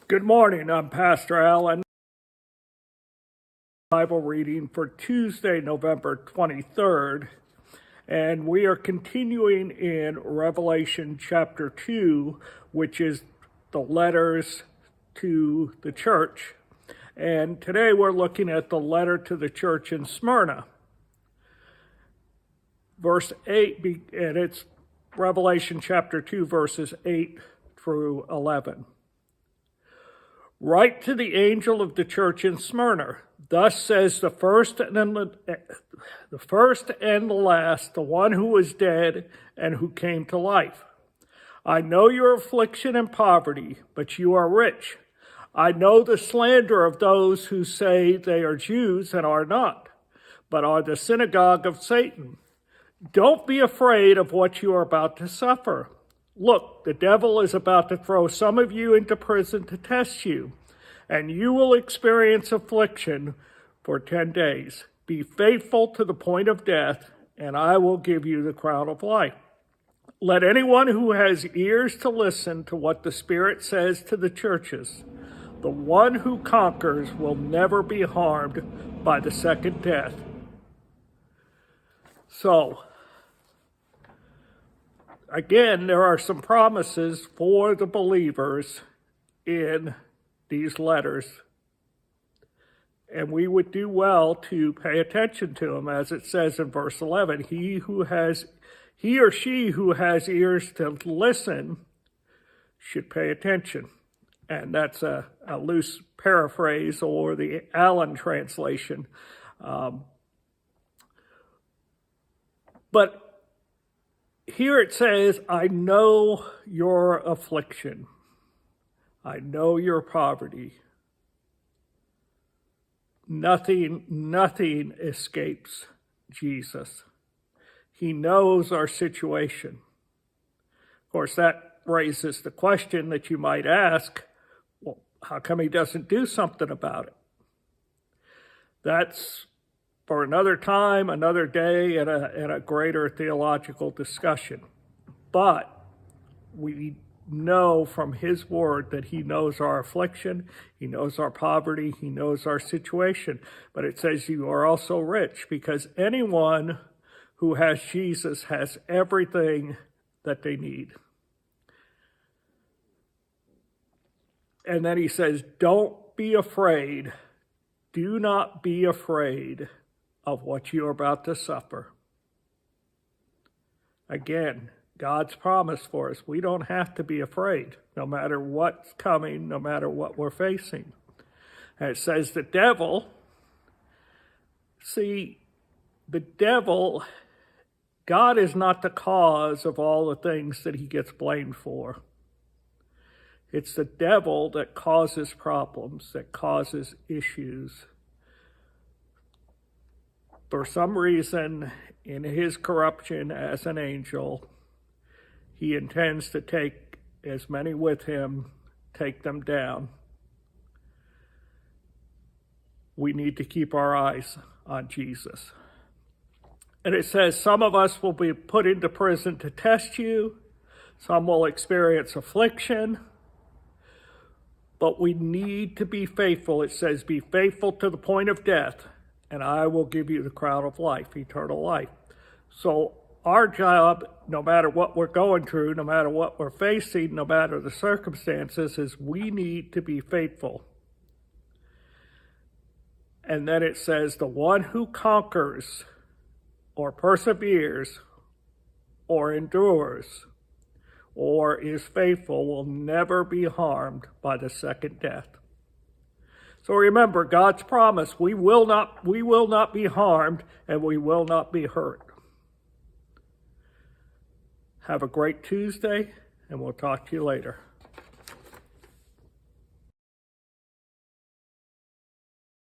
Good morning. I'm Pastor Allen. Bible reading for Tuesday, November 23rd, and we are continuing in Revelation chapter 2, which is the letters to the church. And today we're looking at the letter to the church in Smyrna. Verse 8, and it's Revelation chapter 2, verses 8 through 11. Write to the angel of the church in Smyrna. Thus says the first and the last, the one who was dead and who came to life. I know your affliction and poverty, but you are rich. I know the slander of those who say they are Jews and are not, but are the synagogue of Satan. Don't be afraid of what you are about to suffer. Look, the devil is about to throw some of you into prison to test you, and you will experience affliction for 10 days. Be faithful to the point of death, and I will give you the crown of life. Let anyone who has ears to listen to what the Spirit says to the churches. The one who conquers will never be harmed by the second death. So, again, there are some promises for the believers in these letters, and we would do well to pay attention to them, as it says in verse 11. He or she who has ears to listen should pay attention. And that's a loose paraphrase or the Allen translation. But here it says, I know your affliction. I know your poverty. Nothing escapes Jesus. He knows our situation. Of course, that raises the question that you might ask, well, how come he doesn't do something about it? That's for another time, another day, and a greater theological discussion. But we know from his word that he knows our affliction, he knows our poverty, he knows our situation. But it says you are also rich, because anyone who has Jesus has everything that they need. And then he says, don't be afraid. Do not be afraid of what you're about to suffer. Again, God's promise for us. We don't have to be afraid, no matter what's coming, no matter what we're facing. And it says the devil, God is not the cause of all the things that he gets blamed for. It's the devil that causes problems, that causes issues. For some reason, in his corruption as an angel, he intends to take as many with him, take them down. We need to keep our eyes on Jesus. And it says some of us will be put into prison to test you. Some will experience affliction. But we need to be faithful. It says, be faithful to the point of death, and I will give you the crown of life, eternal life. So our job, no matter what we're going through, no matter what we're facing, no matter the circumstances, is we need to be faithful. And then it says, the one who conquers or perseveres or endures or is faithful will never be harmed by the second death. So remember, God's promise, we will not be harmed and we will not be hurt. Have a great Tuesday, and we'll talk to you later.